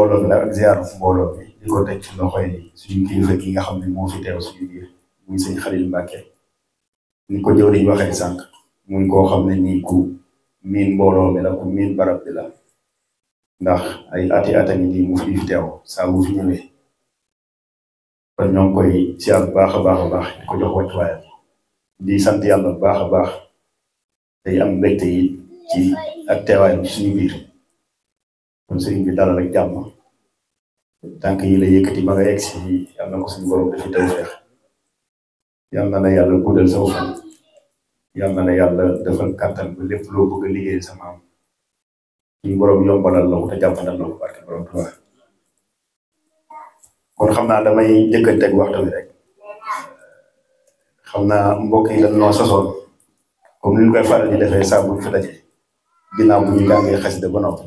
mbooloo bi la ak ziar mbooloo bi di ko teg ci loxoy suñu kilifa gi nga xam ne moo fi teew suñu biir muy sëñ Xalil Mbàkke ni ko jëw diñ waxee sànq muy koo xam ne nii ku miin mbooloo mi la ku miin barab bi la ndax ay ati ata ngi nii mu fi teew saa bu fi ñëwee kon ñoo ngi koy ziar bu baax a baax a baax di ko jox wàccuwaayam di sant yàlla bu baax a baax tey am mbégte yi ci ak teewaay bi suñu biir kon sëriñ bi dalal ak jàmm tànk yi la yëkkati ba nga egg si yal na ko suñu borom dafi tawfeex yal na la yàlla guddal saw fan yal na la yàlla defal kàttan ba lépp loo bëgg a liggéey sa maam suñu borom yombalal la ko te jàppandal la ko barke borom Tuubaa kon xam naa damay jëkkanteeg waxtu bi rek xam naa mbokk yi dañ noo sosoon comme ni ñu koy faral di defee saa bu fi daje ginnaaw bu ñu jàngee xasida ba noppi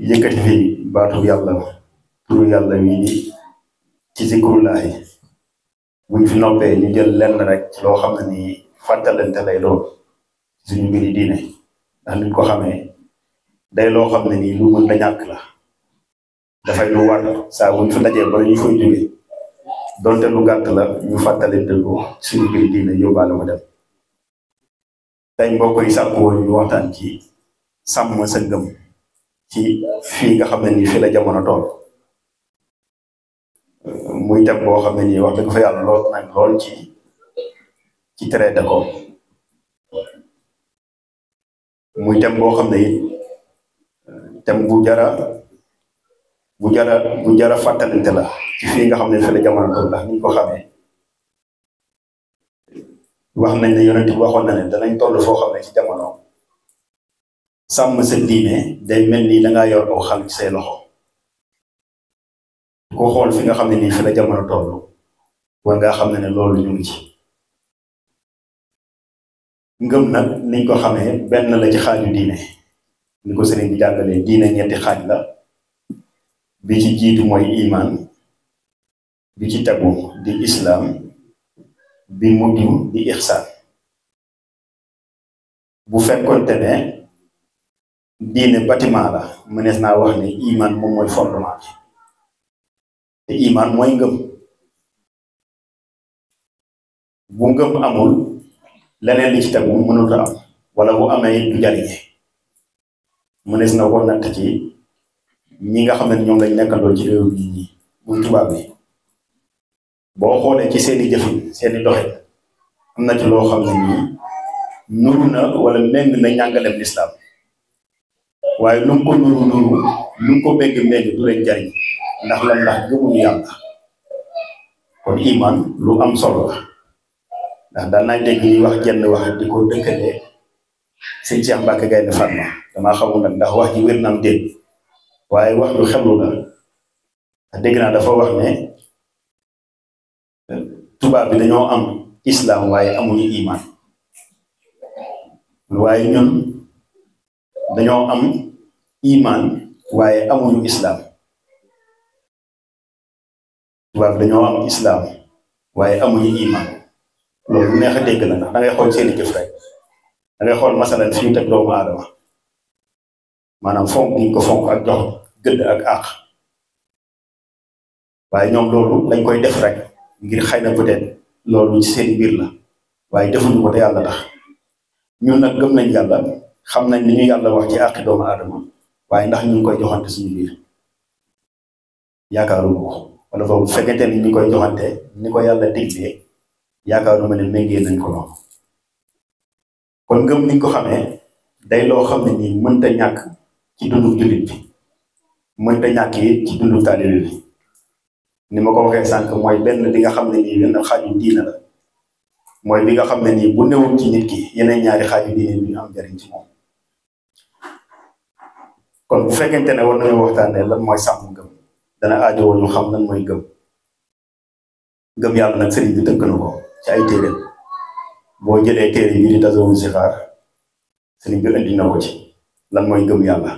yëkkati fi baatu yàlla turu yàlla wi ci zikrullahi buñ fi noppee ñu jël lenn rek loo xam ne nii fàttalante lay doon suñu mbiri diine ndax niñ ko xamee day loo xam ne nii lu mën da ñàkk la dafay lu war saa buñ fi dajee ba ñu koy jóge donte lu gàtt la ñu fàttalante ko suñu mbiri diine yóbbaale ko dem tey mbokk yi sàkku woon ñu waxtaan ci sàmm sa ngëm ci fii nga xam ne nii fi la jamono tool muy tem boo xam ne nii wax dëgg fa yàlla lool nañ lool ci traité ko muy tem boo xam ne it tem bu jara fàttalante la ci fii nga xam ne fi la jamono tool ndax niñ ko xamee wax nañ ne yonent bi waxoon na ne danañ toll foo xam ne ci jamono sàmm sa diine day mel ni dangaa yor aw xal ci say loxo ko xool fi nga xam ne nii fi la jamono toll war ngaa xam ne loolu ñu ngi ci ngëm nag niñ ko xamee benn la ci xaaju diine ni ko sëriñ bi jàngalee diine ñetti xaaj la bi ci jiitu mooy iman bi ci tegu di islam bi mujj di ihsan bu fekkoonte ne diine bâtiment la mënees naa wax ne iman moom mooy fondement bi te iman mooy ngëm bu ngëm amul leneen li ci tegu mënut a am wala bu amee du jariñe mënees na ko natt ci ñi nga xam ne ñoom lañ nekkandoo ci réew mi ñi muy tubaab bi boo xoolee ci seeni jëfin seeni doxin am na ci loo xam ne nii nuru na wala méng na njàngaleem lislaam waaye lu mu ko nuru lu mu ko méng du leen jariñ ndax lan ndax gëmuñu yàlla kon iman lu am solo la ndax daan naa dégg ñuy wax jenn wax di ko dëkkalee sëñ Cheikh Mbacke Gaynde Fatma damaa xamul nag ndax wax ji wér na am dégg waaye wax lu xelu la dégg naa dafa wax ne tubaab bi dañoo am islam waaye amuñu iman waaye ñun dañoo am iman waaye amuñu islam tubaab dañoo am islam waaye amuñu iman loolu lu neex a dégg la ndax da ngay xool seeni jëf rek da ngay xool masalan fi ñu teg doomu aadama maanaam fonk ñu ko fonk ak jox gëdd ak àq waaye ñoom loolu dañ koy def rek ngir xëy na peut-être loolu ci seen biir la waaye defuñu ko te yàlla tax ñun nag gëm nañ yàlla xam nañ li ñu yàlla wax ci àqi doomu aadama waaye ndax ñu ngi koy joxante suñu biir yaakaaru ko wala boobu bu fekkente ni ñu koy joxante ni ko yàlla diglee yaakaaru ma ne méngee nañ ko noonu kon ngëm niñ ko xamee day loo xam ne nii mënta ñàkk ci dundu jullit bi mënta ñàkk yi ci dundu taalibe bi ni ma ko waxee sànq mooy benn li nga xam ne nii benn xaaju diina la mooy bi nga xam ne nii bu newul ci nit ki yeneen ñaari xaaju diine bi ñu am njariñ ci moom kon bu fekkente ne war nañu waxtaanee lan mooy sàmm ngëm dana aajowoo ñu xam lan mooy ngëm ngëm yàlla nag sëriñ bi tënk na ko ci ay téere boo jëlee téere yi di tasawul sixaar sëriñ bi indi na ko ci lan mooy ngëm yàlla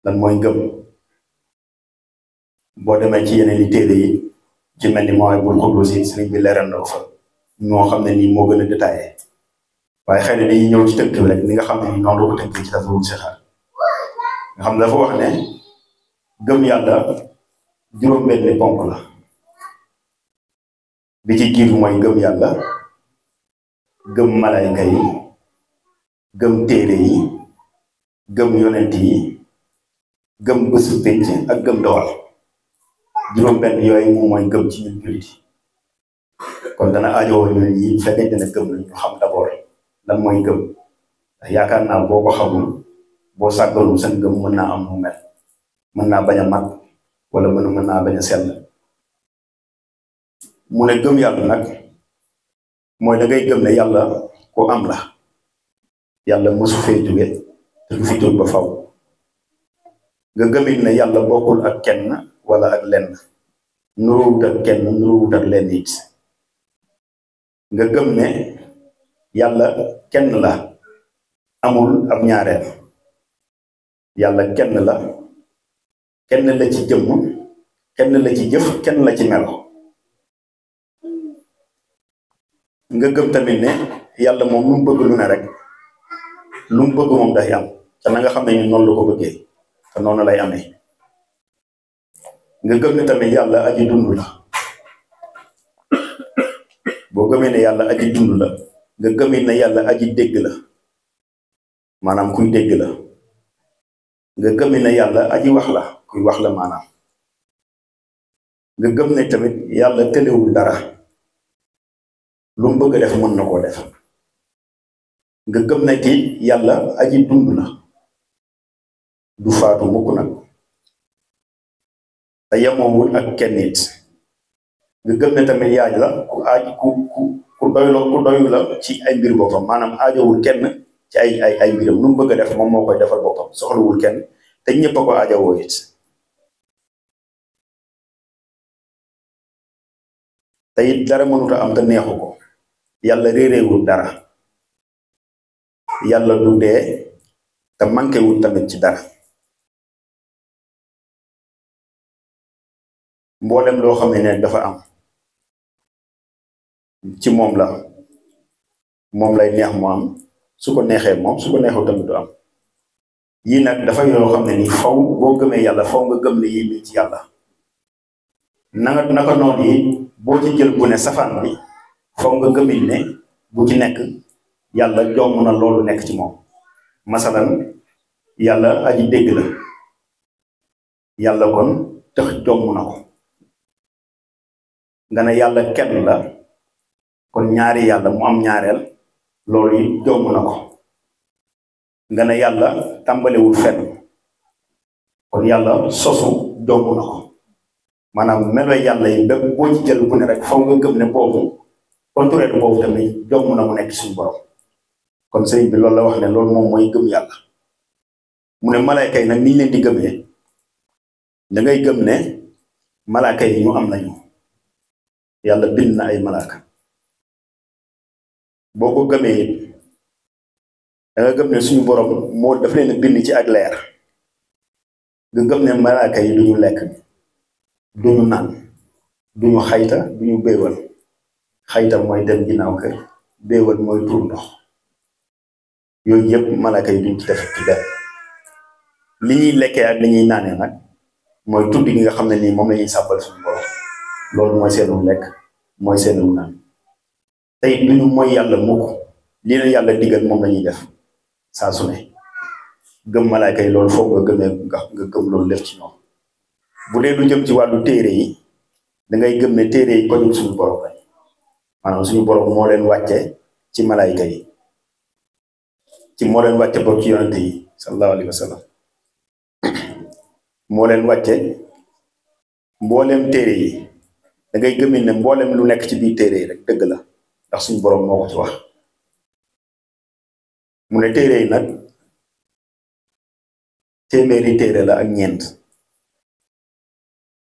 lan mooy ngëm boo demee ci yeneen i téere yi ci mel ni mooy bul xudus yi sëriñ bi leeral na ko fa ñoo xam ne nii moo gën a détaillé waaye xëy na dañuy ñëw ci tënk bi rek ni nga xam ne nii noonu la ko tënkee ci tasawul sixaar nga xam dafa wax ne gëm yàlla juróom-benni ponk la bi ci jiitu mooy gëm yàlla gëm malayka yi gëm téere yi gëm yonent yi gëm bésu pénc ak gëm dogal juróom-benn yooyu moom mooy gëm ci ñun jullit kon dana aajowoo ñun ñi fekkente ne gëm nañ ñu xam d'abord lan mooy gëm ndax yaakaar naa boo ko xamul boo sàggalul seen gëm mën naa am mu mel mën naa bañ a mat wala mën naa bañ a sell mu ne gëm yàlla nag mooy da ngay gëm ne yàlla ku am la yàlla mësu fee jóge te du fi jóg ba faw nga gëmit ne yàlla bokkul ak kenn wala ak lenn nuruwut ak kenn nuruwut ak lenn it nga gëm ne yàlla kenn la amul ab ñaareel yàlla kenn la ci jëmm kenn la ci jëf kenn la ci melo nga gëm tamit ne yàlla moom lu mu bëgg lu ne rek lu mu bëgg moom day am te na nga xam ne ni noonu la ko bëggee te noonu lay amee nga gëm ne tamit yàlla aji dund la boo gëmee ne yàlla aji dund la nga gëmee ne yàlla aji dégg la maanaam kuy dégg la nga gëmee ne yàlla aji wax la kuy wax la maanaam nga gëm ne tamit yàlla tëlewul dara lu mu bëgg a def mën na koo def nga gëm ne ti yàlla aji dund la du faatu mukk nag te yemoowul ak kenn nit nga gëm ne tamit yaaj la ku doylu la ci ay mbir boppam maanaam aajowul kenn ci ay mbiram lu mu bëgg a def moom moo koy defal boppam soxlawul kenn te ñëpp a ko aajowoo it te it dara mënut a am te neexu ko yàlla réeréewul dara yàlla du dee te manqué wul tamit ci dara mboolem loo xam ne dafa am ci moom la moom lay neex mu am su ko neexee moom su ko neexul tamit du am yii nag dafa yoo xam ne ni faw boo gëmee yàlla faw nga gëm ne yii mi ci yàlla naka noonu yi boo ci jël bu ne safaan bi faw nga gëmit ne bu ci nekk yàlla jomm na loolu nekk ci moom masalan yàlla aji dégg la yàlla kon tax jomm na ko nga ne yàlla kenn la kon ñaari yàlla mu am ñaareel loolu yi jomm na ko nga ne yàlla tàmbalewul fenn kon yàlla sosu jomm na ko maanaam melo yàlla yi bépp boo ci jël bu ne rek faw nga gëm ne boobu contraire boobu tamit jomm na mu nekk suñu borom kon sëriñ bi loolu la wax ne loolu moom mooy gëm yàlla mu ne malaayka yi nag ni ñu leen di gëmee da ngay gëm ne malaaka yi ñu am nañu yàlla bind na ay malaaka boo ko gëmee it da nga gëm ne suñu borom moo daf leen a bind ci ak leer nga gëm ne malaaka yi duñu lekk duñu naan duñu xayta duñu béewal xayta mooy dem ginnaaw kër béewal mooy tuur ndox yooyu yëpp malaaka yi duñ ci def ci benn li ñuy lekkee ak li ñuy naanee nag mooy tudd gi nga xam ne nii moom la ñuy sàbbal suñu borom loolu mooy seenu lekk mooy seenu naan tey duñu mooy yàlla mukk lii la yàlla digal moom la ñuy def saa su ne gëm malaaka yi loolu foog nga gëmee nga gëm loolu lépp ci ñoom bu dee lu jëm ci wàllu téere yi da ngay gëm ne téere yi koñu suñu borom lañ maanaam suñu borom moo leen wàcce ci malaayka yi ci moo leen wàcce bokk ci yonante yi sallallahu alayhi wa sallam moo leen wàcce mboolem téere yi da ngay gëmin ne mboolem lu nekk ci biir téere yi rek dëgg la ndax suñu borom moo ko ci wax mu ne téere yi nag téeméeri téere la ak ñeent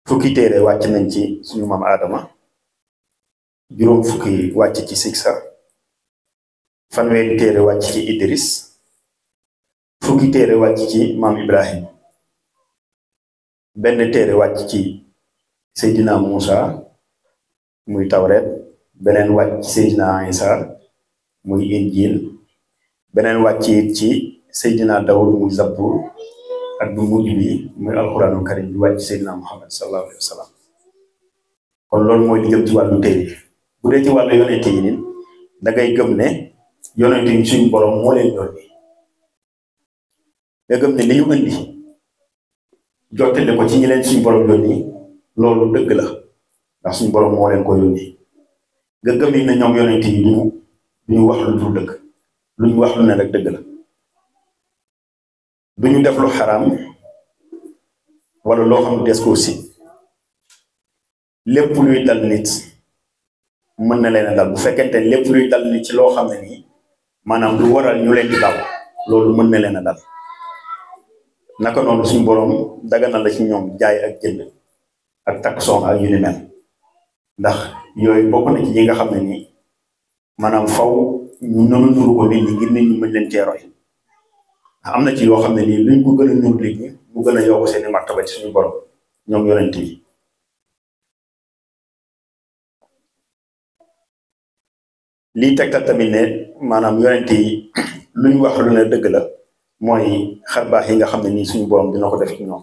fukki téere wàcc nañ ci suñu maam Adama juróom fukki wàcc ci Siksa fanweeri téere wàcc ci Idris fukki téere wàcc ci maam Ibrahim benn téere wàcc ci Seydina Musa muy Tawret beneen wàcc ci Seydina Isa muy Injil beneen wàcc it ci Seydina Dawud muy Zabur ak bu mujj bi muy alxuraanul karim bi wàcc Seydina Muhammad sallallahu alayhi wa sallam kon loolu mooy li jëm ci wàllu téere bu dee ci wàllu yonente yi nii da ngay gëm ne yonente yi suñu borom moo leen yónni nga gëm ne li ñu indi jottali ko ci ñi leen suñu borom yónni loolu dëgg la ndax suñu borom moo leen ko yónni nga gëm ne ñoom yonente yi duñu wax lu dul dëgg lu ñu wax lu ne rek dëgg la duñu def lu xaraam wala loo xam ne des koo si lépp luy dal nit mën na leen a dal bu fekkente lépp luy dal nit ci loo xam ne nii maanaam lu waral ñu leen di daw loolu mën na leen a dal naka noonu suñu borom daganal la ci ñoom jaay ak jënd ak takk soxna ak yu ni mel ndax yooyu bokk na ci yi nga xam ne nii maanaam faw ñu noonu nuru ko nit ñi ngir nit ñi mën leen cee roy am na ci yoo xam ne nii luñ ko gën a nuru nit ñi mu gën a yokk seeni martaba ci suñu borom ñoom yonent yi lii tegtal tamit ne maanaam yonent yi luñ wax lu ne dëgg la mooy xarbaax yi nga xam ne nii suñu borom dina ko def ci ñoom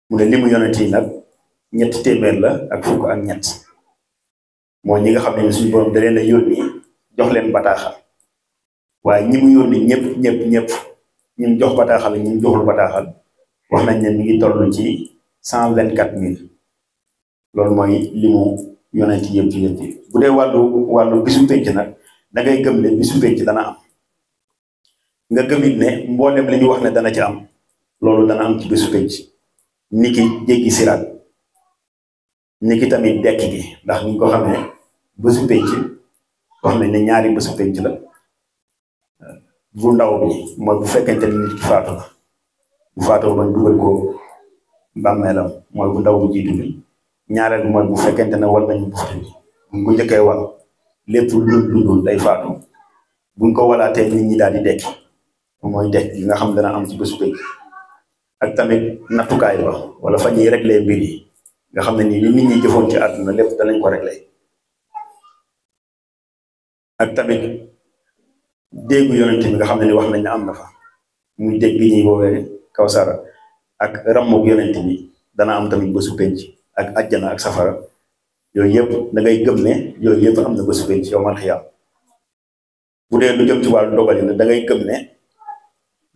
mu ne limu yonent yi nag ñetti téeméer la ak fukk ak ñett mooy ñi nga xam ne suñu borom da leen a yónni jox leen bataaxal waaye ñi mu yónni ñëpp ñi mu jox bataaxal ñi mu joxul bataaxal wax nañ ne mi ngi toll ci 124 000 loolu mooy limu yonent yëpp bu dee wàllu bisu penc nag da ngay gëm ne bisu penc dana am nga gëmit ne mboolem li ñu wax ne dana ci am loolu dana am ci bisu penc niki jéggi siraat niki tamit dekk gi ndax ñu ko xamee bésu penc wax nañ ne ñaari bésu penc la bu ndaw bi mooy bu fekkente ni nit ki faatu la bu faatoo ba dugal ko bàmmeelam mooy bu ndaw bu jiitu bi ñaareel bi mooy bu fekkente ne wal nañu buftu bi buñ ko njëkkee wal lépp lu dundul day faatu buñ ko walaatee nit ñi daal di dekki mooy dekk gi nga xam dana am ci bésu penc ak tamit nattukaay ba wala fa ñuy réglé mbir yi nga xam ne nii li nit ñi jëfoon ci àdduna lépp danañ ko réglé ak tamit déggu yonent bi nga xam ne ni wax nañ ne am na fa muy dégg bi ñuy woowee Kawsara ak rammoog yonent bi dana am tamit bésu penc ak ajjana ak safara yooyu yëpp da ngay gëm ne yooyu yëpp am na bésu penc yow man xiyaam bu dee lu jëm ci wàllu dogal yi da ngay gëm ne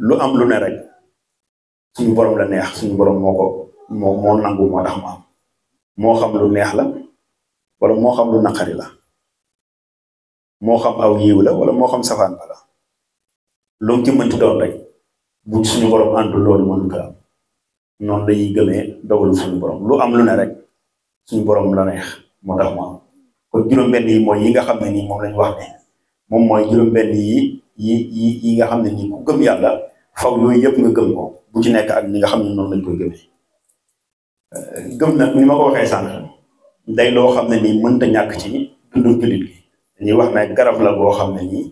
lu am lu ne rek suñu borom la neex suñu borom moo nangu moo tax mu am moo xam lu neex la wala moo xam lu naqari la moo xam aw yiw la wala moo xam safaan ba la lu mu ci mënti doon rek bu suñu borom àndul loolu mënu ko am noonu lañuy gëmee dogalu suñu borom lu am lu ne rek suñu borom la neex moo tax mu am kon juróom-benn yi mooy yi nga xam ne nii moom lañ wax ne moom mooy juróom-benn yi nga xam ne nii ku gëm yàlla faw yooyu yëpp nga gëm ko bu ci nekk ak ni nga xam ne noonu lañ koy gëmee gëm nag ni ma ko waxee sànq day loo xam ne nii mënta ñàkk ci dundu jullit gi dañuy wax ne garab la boo xam ne nii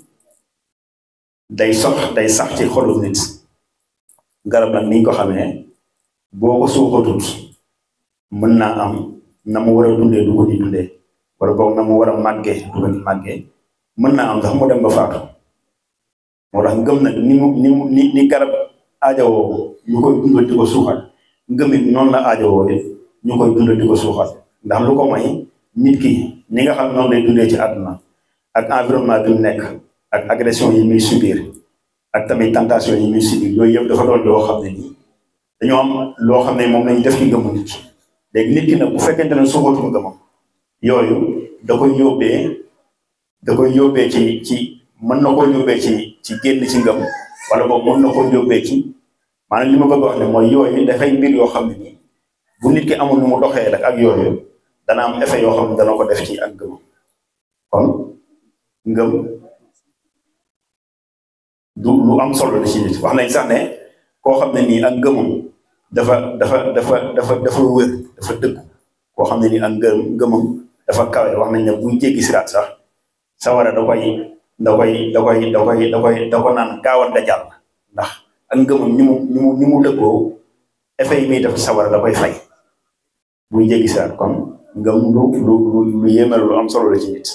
day sax ci xolu nit garab nag ni ñu ko xamee boo ko suuxatut mën naa am na mu war a dundee du ko di dundee wala boog na mu war a màggee du ko di màggee mën naa am sax mu dem ba faatu moo tax ngëm nag ni garab aajowoo ñu koy dundal di ko suuxat ngëmit noonu la aajowoo ñu koy dundal di ko suuxat ndax lu ko may nit ki ni nga xam noonu lay dundee ci àdduna ak environnement bi mu nekk ak agression yi muy subir ak tamit tentation yi muy subir yooyu yëpp dafa doon loo xam ne nii dañoo am loo xam ne moom lañu def ci ngëmu nit ki léegi nit ki nag bu fekkente ne suuxatul ngëmam yooyu da koy yóbbee ci mën na koo yóbbee ci génn ci ngëm wala boog mën na koo yóbbee ci maanaam li ma bëgg wax ne mooy yooyu dafay mbir yoo xam ne nii bu nit ki amul nu mu doxee rek ak yooyu dana am effet yoo xam ne dana ko def ci ak ngëm kon ngëm du lu am solo la ci nit wax nañ sax ne koo xam ne nii ak ngëmam dafa wér dafa dëgg koo xam ne nii ak ngëmam dafa kawe wax nañ ne buy jéggi siraat sax sawara da ko naan gaawal nga jàll ndax ak ngëmam ni mu dëggoo effet yi muy def sawara da koy fay buy jéggi siraat kon ngëm lu yéeme lu am solo la ci nit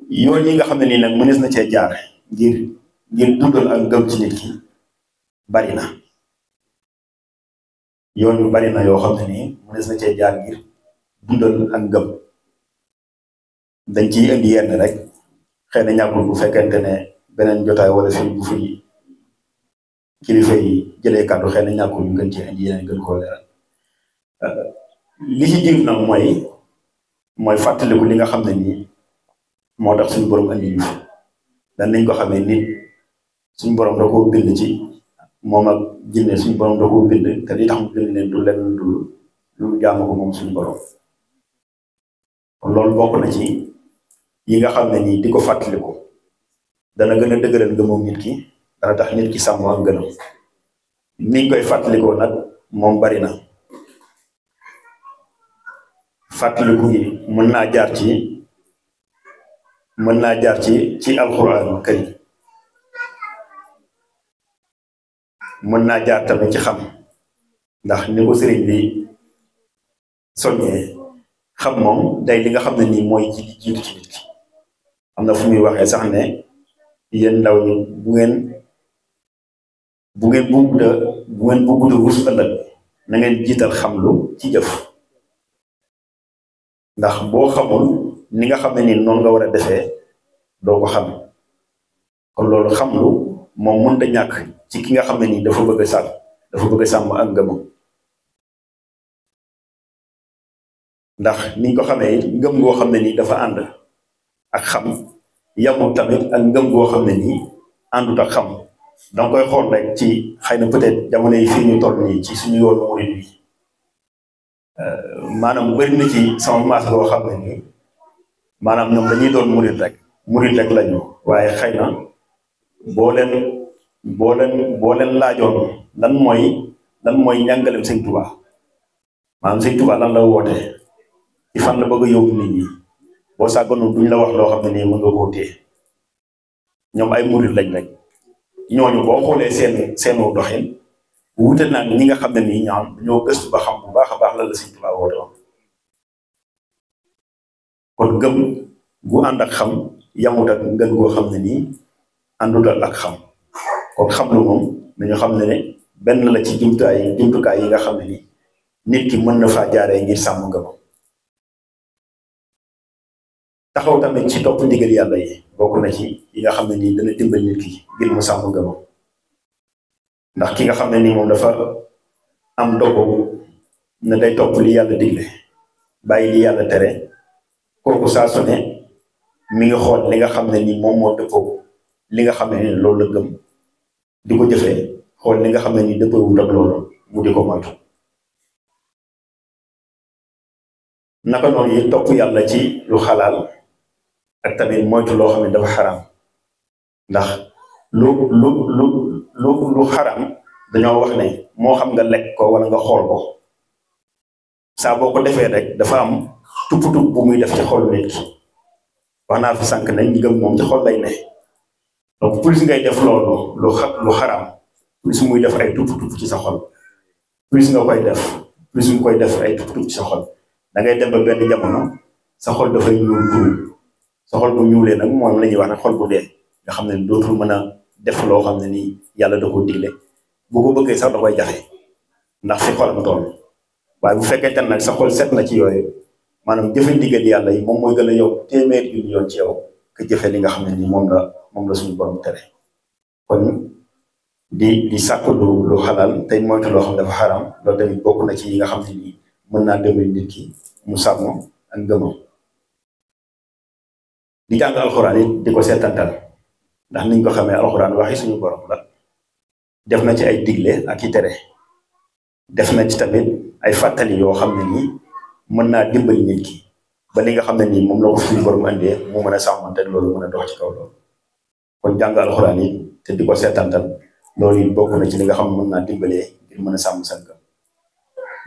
yoon yi nga xam ne nii nag mënees na cee jaar ngir dundal ak ngëm ci nit ki bari na yoon yu bari na yoo xam ne nii mënees na cee jaar ngir dundal ak ngëm dañ ciy indi yenn rek xëy na ñàkkul bu fekkente ne beneen jotaay wala fi bu fi kilifa yi jëlee kàddu xëy na ñàkkul ñu gën ci indi yeneen gën koo leeral li ci jiw nag mooy fàttaliku li nga xam ne nii moo tax suñu borom andi ñu fi dan nañ ko xamee nit suñu borom da koo bind ci moom ak jinne suñu borom da koo bind te li tax mu bind leen du lenn lu jaamu ko moom suñu borom kon loolu bokk na ci yi nga xam ne nii di ko fàttaliku dana gën a dëgëral ngëmam nit ki dana tax nit ki sàmm ak ngënam niñ koy fàttalikoo nag moom bari na fàttaliku gi mën naa jaar ci alxuraanul karim mën naa jaar tamit ci xam ndax ni ko sëriñ bi soññee xam moom day li nga xam ne nii mooy ci li jiitu ci nit ki am na fu muy waxee sax ne yéen ndaw ñi bu ngeen bëgg a rus ëllëg na ngeen jiital xamlu ci jëf ndax boo xamul ni nga xam ne nii noonu nga war a defee doo ko xam kon loolu xamlu moom mënta ñàkk ci ki nga xam ne nii dafa bëgg a sàmm ak ngëmam ndax niñ ko xamee ngëm goo xam ne nii dafa ànd ak xam yamul tamit ak ngëm goo xam ne nii àndut ak xam danga koy xool rek ci xëy na peut-être jamono yi fii ñu toll nii ci suñu yoonu murid bi maanaam bëri na ci sama maas goo xam ne nii maanaam ñoom dañuy doon murid rek lañu waaye xëy na boo leen laajoon lan mooy njàngaleem Sëñ Tuubaa maanaam Sëñ Tuubaa lan la woote ci fan la bëgg a yóbbu nit ñi boo sàgganoon duñ la wax loo xam ne nii mën nga koo téye ñoom ay murid lañ rek ñooñu boo xoolee seenu doxin wuute nag ñi nga xam ne nii ñoo gëstu ba xam bu baax a baax la Sëñ Tuubaa woote woon kon gëm gu ànd ak xam yamut ak ngën goo xam ne nii àndut ak xam kon xam lu moom dañu xam ne benn la ci jumtukaay yi nga xam ne nii nit ki mën na faa jaaree ngir sàmm ngëmam taxaw tamit ci topp ndigal yàlla yi bokk na ci yi nga xam ne nii dana dimbal nit ki ngir mu sàmm ngëmam ndax ki nga xam ne nii moom dafa am dogu ne day topp li yàlla digle bàyyi li yàlla tere kooku saa su ne mi ngi xool li nga xam ne nii moom moo dëppoo li nga xam ne nii loolu la gëm di ko jëfee xool li nga xam ne nii dëppoowut ak loolu mu di ko moytu naka noonu yi topp yàlla ci lu xalaal ak tamit moytu loo xam ne dafa xaraam ndax lu xaraam dañoo wax ne moo xam nga lekk ko wala nga xool ko saa boo ko defee rek dafa am tupp bu muy def ci xolu nit ki wax naa fi sànq nañ ngëm moom ci xol lay ne donc plus ngay def loolu lu xaraam plus muy def ay tupp ci sa xol plus nga koy def ay tupp ci sa xol da ngay dem ba benn jamono sa xol dafay ñuul sa xol bu ñuulee nag moom la ñuy wax ne xol bu dee nga xam ne dootul mën a def loo xam ne nii yàlla da koo digle bu ko bëggee sax da koy jaxe ndax fi xolam toll waaye bu fekkente nag sa xol set na ci yooyu maanaam jëfe ndigal yàlla yi moom mooy gën a yokk téeméer yu yoon ci yow que jëfe li nga xam ne nii moom la suñu borom tere kon di sàkk lu xalaal tey moytu loo xam ne dafa xaram loolu tamit bokk na ci yi nga xam ne nii mën naa dimbali nit ki mu sàmm ak ngëmam di jàng alxuraan it di ko seetantal ndax niñ ko xamee alxuraan waxi suñu borom la def na ci ay digle ak i tere def na ci tamit ay fàttali yoo xam ne nii mën naa dimbali nit ki ba li nga xam ne nii moom la ko suñu borom andee mu mën a sàmmante loolu mën a dox ci kaw loolu kon jàng alxuraan it te di ko seetantal loolu it bokk na ci li nga xam ne mën naa dimbalee ngir mën a sàmm sa ngëm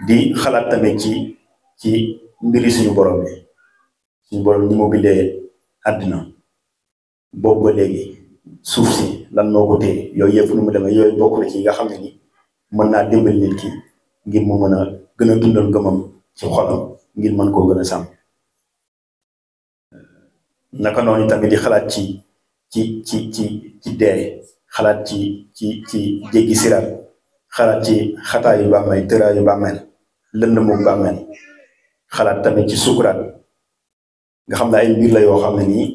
di xalaat tamit ci mbiri suñu borom bi suñu borom ni mu bindee àddina boobu ba léegi suuf si lan moo ko téye yooyu yëpp nu mu demee yooyu bokk na ci yi nga xam ne ni mën naa dimbali nit ki ngir mu mën a gën a dundal ngëmam ci xolam ngir mën koo gën a sàmm naka noonu tamit di xalaat ci dee xalaat ci jéggi siraat xalaat ci xataayu bàmmeel tëraayu bàmmeel lëndëmu bàmmeel xalaat tamit ci sukuraat nga xam ne ay mbir la yoo xam ne nii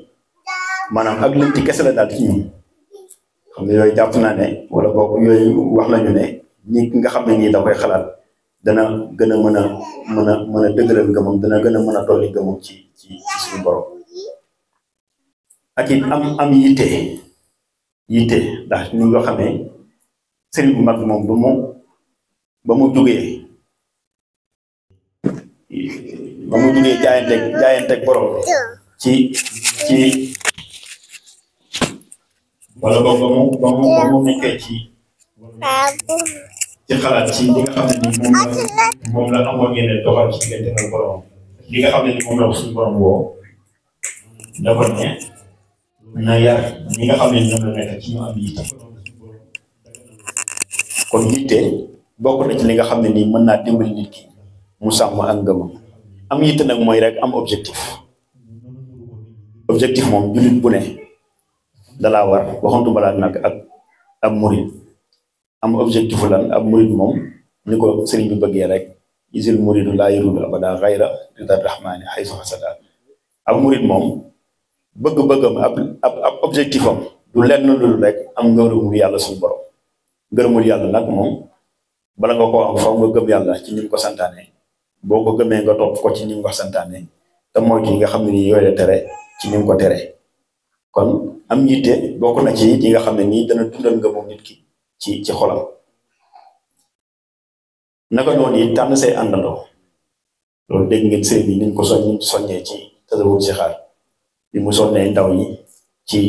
maanaam ak lënt kese la daal ci ñun xam ne yooyu jàpp naa ne wala boog yooyu wax nañu ne nit nga xam ne nii da koy xalaat dana gën a mën a dëgëral ngëmam dana gën a mën a dolli ngëmam ci suñu borom ak it am yitte ndax ni nga xamee sëriñ bu mag moom ba mu jugee jaayanteeg borom ci wala boog ba mu nekkee ci xalaat ci li nga xam ne ni moom la amoon yeneen doxal ci diggante ak borom li nga xam ne ni moom la suñu borom woo dafa ne na yar ñi nga xam ne ñoom la nekk ci ñu am yitte kon yitte bokk na ci li nga xam ne nii mën naa dimbali nit ki mu sàmm ak ngëmam am yitte nag mooy rek am objectif moom jullit bu ne dalaa war waxantu balaa nag ak ab murid am objectif lan ab murid moom ni ko sëriñ bi bëggee rek isil muridu laa yuridu abada xayra rida rahmani xaysu xasada ab murid moom bëgg-bëggam ab objectif am du lenn lu rek am ngërëmul yàlla suñu borom ngërëmul yàlla nag moom bala nga koo am faw nga gëm yàlla ci ni mu ko santaane boo ko gëmee nga topp ko ci ni mu ko santaane te moytu yi nga xam ne nii yooyu la tere ci ni mu ko tere kon am yitte bokk na ci yi nga xam ne nii dana dundal ngëmum nit ki ci xolam naka noonu it tànn say àndandoo loolu dégg ngeen sëriñ bi niñ ko soññee ci tasawul si xaar bi mu sonnee ndaw ñi ci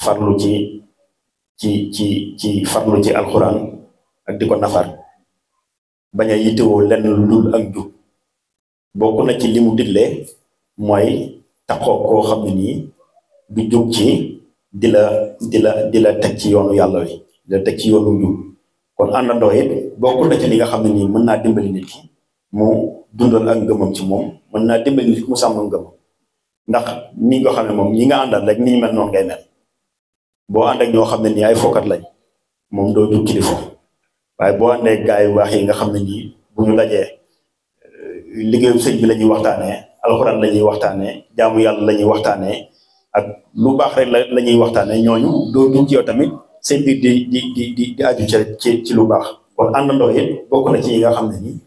farlu ci farlu ci alxuraan ak di ko nafar bañ a yittewoo lenn lu dul ak jub bokk na ci li mu digle mooy taxoo koo xam ne nii du jóg ci di la teg ci yoonu yàlla wi di la teg ci yoonu njub kon àndandoo it bokk na ci li nga xam ne nii mën naa dimbali nit ki mu dundal ak ngëmam ci moom mën naa dimbali nit ki mu sàmm ngëmam ndax ni nga xam ne moom ñi nga àndal rek ni ñu mel noonu ngay mel boo ànd ak ñoo xam ne nii ay fokkat lañ moom doo jug kilifa waaye boo àndee gaa yu baax yi nga xam ne nii bu ñu dajee liggéeyu sëñ bi la ñuy waxtaanee alxuraan la ñuy waxtaanee jaamu yàlla la ñuy waxtaanee ak lu baax rek la ñuy waxtaanee ñooñu doo jug ci yow tamit seen biir di aju ci lu baax kon àndandoo it bokk na ci yi nga xam ne nii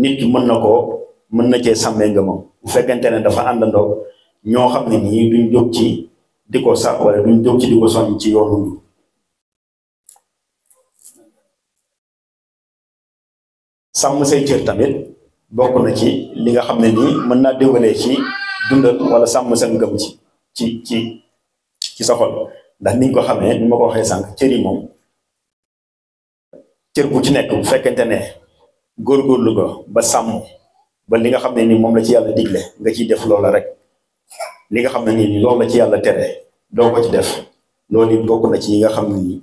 nit ki mën na cee sàmmee ngëmam bu fekkente ne dafa àndandoo ñoo xam ne nii duñ jóg ci di ko sax wala duñ jóg ci di ko soññ ci yoonu sàmm say cër tamit bokk na ci li nga xam ne nii mën naa déwalee ci dundal wala sàmm sa ngëm ci sa xol ndax niñ ko xamee ni ma ko waxee sànq cër yi moom cër bu ci nekk bu fekkente ne góorgóorlu ko ba sàmm ba li nga xam ne nii moom la ci yàlla digle nga ciy def loola rek li nga xam ne nii loolu la ci yàlla tere doo ko ci def loolu it bokk na ci yi nga xam ne nii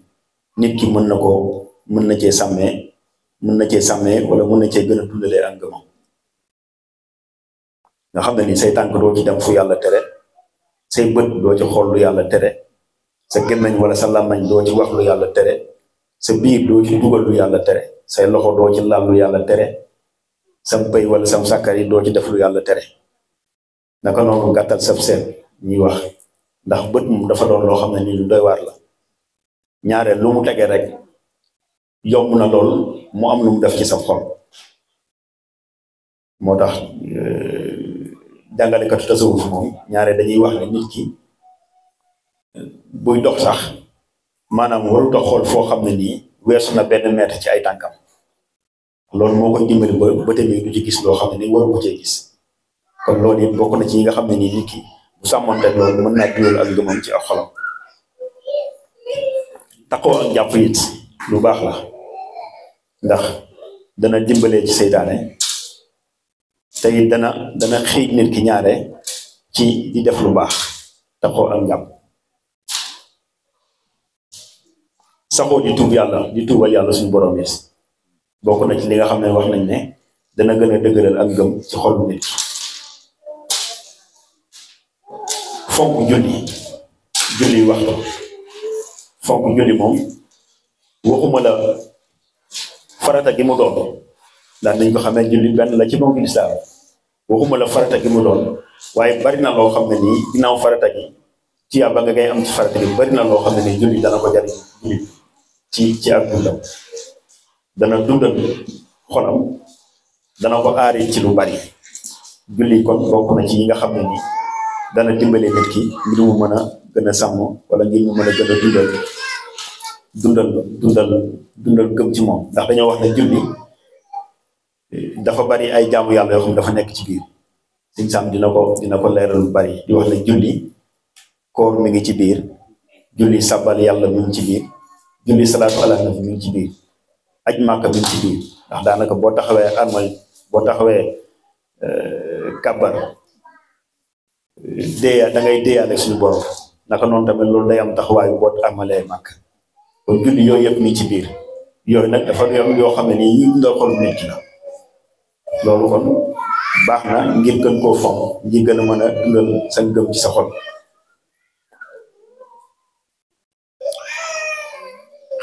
nit ki mën na cee sàmmee wala mën na cee gën a dundalee ak ngëmam nga xam ne nii say tànk doo ci dem fu yàlla tere say bët doo ci xool lu yàlla tere sa gémmiñ wala sa làmmañ doo ci wax lu yàlla tere sa biir doo ci dugal lu yàlla tere say loxo doo ci laal lu yàlla tere sam pëy wala sam sàkkar yi doo ci def lu yàlla tere naka noonu gàttal sab seen ñuy wax ndax bët moom dafa doon loo xam ne nii lu doy waar la ñaareel lu mu tegee rek yomb na lool mu am lu mu def ci sa xol moo tax jàngalekatu tasawuf moom ñaare dañuy wax ne nit ki buy dox sax maanaam warut a xool foo xam ne nii weesu na benn mètre ci ay tànkam loolu moo koy dimbali ba tamit du ci gis loo xam ne nii waru ko cee gis kon loolu it bokk na ci yi nga xam ne nii nit ki bu sàmmonte loolu mën naa dundal ak ngëmam ci ak xolam taxoo ak jàpp it lu baax la ndax dana dimbalee ci seytaane te it dana xiij nit ki ñaare ci di def lu baax taxoo ak jàpp saxoo di tuub yàlla di tuubal yàlla suñu borom yi bokk na ci li nga xam ne wax nañ ne dana gën a dëgëral ak ngëm ci xolu nit fonk julli waxtu fonk julli moom waxuma la farata gi mu doon ndax nañ ko xamee julli benn la ci bonk lislaam waxuma la farata gi mu doon waaye bari na loo xam ne nii ginnaaw farata gi ci yàlla nga ngay am ci farata gi bari na loo xam ne nii julli dana ko jariñ julli ci ak dundam dana dundal xolam dana ko aari ci lu bari julli kon bokk na ci yi nga xam ne nii dana dimbale nit ki ngir mu mën a gën a sàmm wala ngir mu mën a gën a dundal gëm ci moom ndax dañoo wax ne julli dafa bari ay jaamu yàlla yoo xam ne dafa nekk ci biir Sëñ Sam dina ko leeral lu bari di wax ne julli koor mi ngi ci biir julli sabal yàlla mi ngi ci biir julli salaatu ala nabi mi ngi ci biir aj màkka mi ngi ci biir ndax daanaka boo taxawee kàbbar da ngay déeyaale suñu borom naka noonu tamit loolu day am taxawaayu boo amalee màkk kon julli yooyu yëpp mi ci biir yooyu nag dafa yoo xam ne nii yi nga xol nit ki la loolu kon baax na ngir gën koo fonk ngir gën a mën a dundal sa ngëm ci sa xol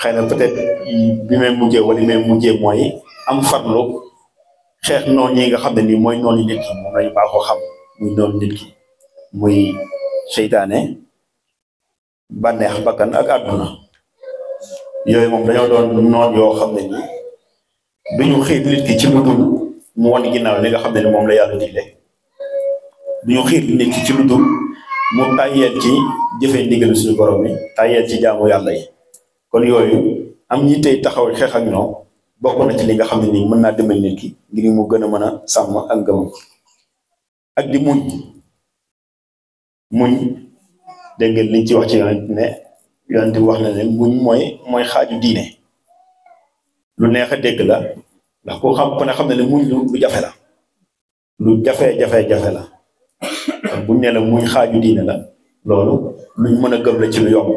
xëy na peut-être bi may mujjee mooy am farlu xeex noonu yi nga xam ne nii mooy noonu nit ki moom lañu baaxoo xam muy noonu nit ki muy seytaane bànneex bakkan ak àdduna yooyu moom dañoo doon noon yoo xam ne nii duñu xiir nit ki ci lu dul mu wan ginnaaw li nga xam ne ni moom la yàlla digle duñu xiir nit ki ci lu dul mu tàyyeel ci jëfee ndigal suñu borom bi tàyyeel ci jaamu yàlla yi kon yooyu am ñi tey taxaw xeex ak ñoom bokk na ci li nga xam ne nii mën naa dimbali nit ki ngir mu gën a mën a sàmm ak ngëmam ak di muñ dégg ngeen liñ ci wax ci yonent wax na ne muñ mooy xaaju diine lu neex a dégg la ndax ku ne xam ne muñ lu jafe la lu jafe la buñ ne la muñ xaaju diine la loolu luñ mën a gëm la ci lu yomb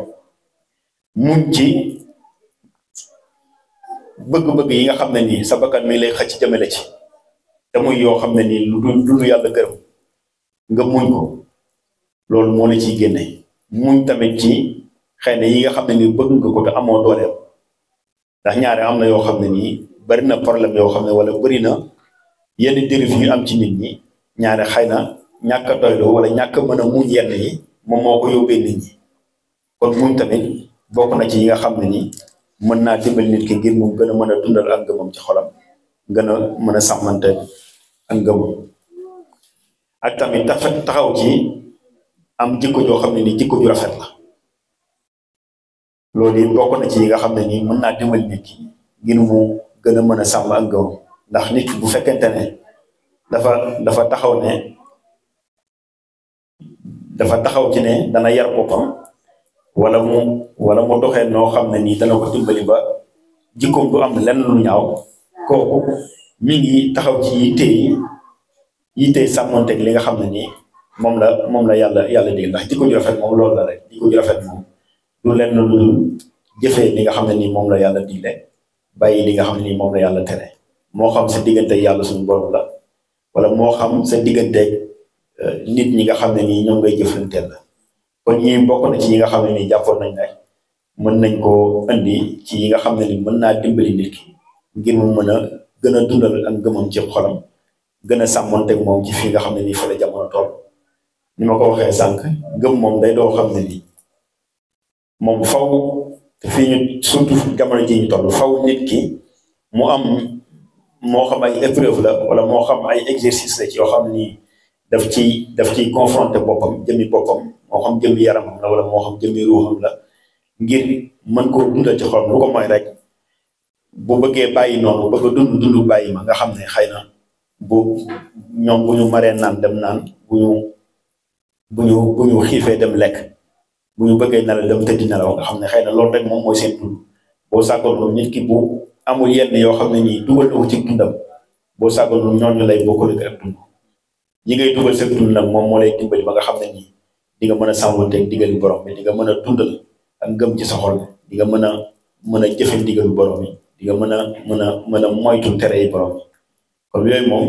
muñ ci bëgg-bëgg yi nga xam ne nii sa bakkan mi lay xëcc jëmale ci te muy yoo xam ne nii lu yàlla gërëm nga muñ ko loolu moo la ciy génne muñ tamit ci xëy na yi nga xam ne nii bëgg nga ko te amoo dooleem ndax ñaare am na yoo xam ne nii bari na problème yoo xam ne wala bari na yenn dérive yu am ci nit ñi ñaare xëy na ñàkk a doyloo wala ñàkk a mën a muñ yenn yi moom moo ko yóbbee nit ñi kon muñ tamit bokk na ci yi nga xam ne nii mën naa dimbali nit ki ngir mu gën a mën a dundal ak ngëmam ci xolam gën a mën a sàmmante ak ngëmam ak tamit taxaw ci am jikko joo xam ne nii jikko ju rafet la loolu it bokk na ci yi nga xam ne nii mën naa dimbali nit ki ngir mu gën a mën a sàmm ak ngëmam ndax nit ki bu fekkente ne dafa taxaw ci ne dana yar boppam wala mu doxee noo xam ne nii dana ko dimbali ba jikkoom du am lenn lu ñaaw kooku mi ngi taxaw ci yittee sàmmonteeg li nga xam ne nii moom la yàlla dig ndax jikko ju rafet moom loolu la rek jikko ju rafet moom du lenn lu dul jëfee li nga xam ne nii moom la yàlla digle bàyyi li nga xam ne nii moom la yàlla tere moo xam sa digganteeg yàlla suñu borom la wala moo xam sa digganteeg nit ñi nga xam ne nii ñoom ngay jëflanteel la kon ñii bokk na ci yi nga xam ne nii jàppoon nañ ne mën nañ koo indi ci yi nga xam ne nii mën naa dimbali nit ki ngir mu mën a gën a dundal ak ngëmam ci xolam gën a sàmmonteeg moom ci fii nga xam ne nii fa la jamono toll ni ma ko waxee sànq ngëm moom day doo xam ne nii moom faw fii ñu surtout jamono ji ñu toll faw nit ki mu am moo xam ay épreuve la wala moo xam ay exercice la ci yoo xam ni daf ciy confronter boppam jëmi boppam moo xam jëmi yaramam la wala moo xam jëmi ruuxam la ngir mën koo dundal ci xolam lu ko mooy rek bu bëggee bàyyi noonu bëgg a dund bàyyi ma nga xam ne xëy na bu ñu maree naan dem naan bu ñu xiifee dem lekk bu ñu bëggee nelaw dem tëddi nelaw nga xam ne xëy na loolu rek moom mooy seen dund boo sàggoon nit ki bu amul yenn yoo xam ne nii dugal na ko ci dundam boo sàggoon ñooñu lay bokkul ak dund ñi ngay dugal seen dund nag moom moo lay dimbali ba nga xam ne nii di nga mën a sàmmanteeg digalu borom bi di nga mën a dundal ak ngëm ci sa xol di nga mën a jëfe digalu borom bi di nga mën a moytu tere yi borom bi kon yooyu moom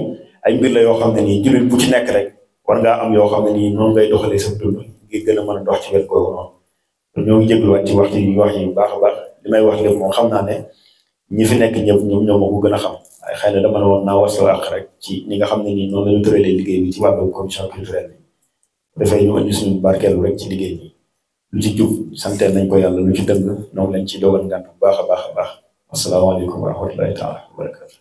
ay mbir la yoo xam ne nii jullit bu ci nekk rek war ngaa am yoo xam ne nii noonu ngay doxalee sa dund ngir gën a mën a dox ci wet googu noonu ñoo ngi jégluwaat ci wax yi bu baax a baax li may wax lépp moom xam naa ne ñi fi nekk ñëpp ñoom ñoo ma ko gën a xam waaye xëy na dama ne woon naa wasoo àq rek ci ni nga xam ne nii noonu la ñu tëralee liggéey bi ci wàllu commission culturelle bi dafay ñu indi suñu barkeelu rek ci liggéey bi lu ci jub santeel nañ ko yàlla lu ci dëgg noonu lañ ci dogal ngant bu baax a baax a baax asalaamaaleykum wa rahmatullahi taala wa barakatu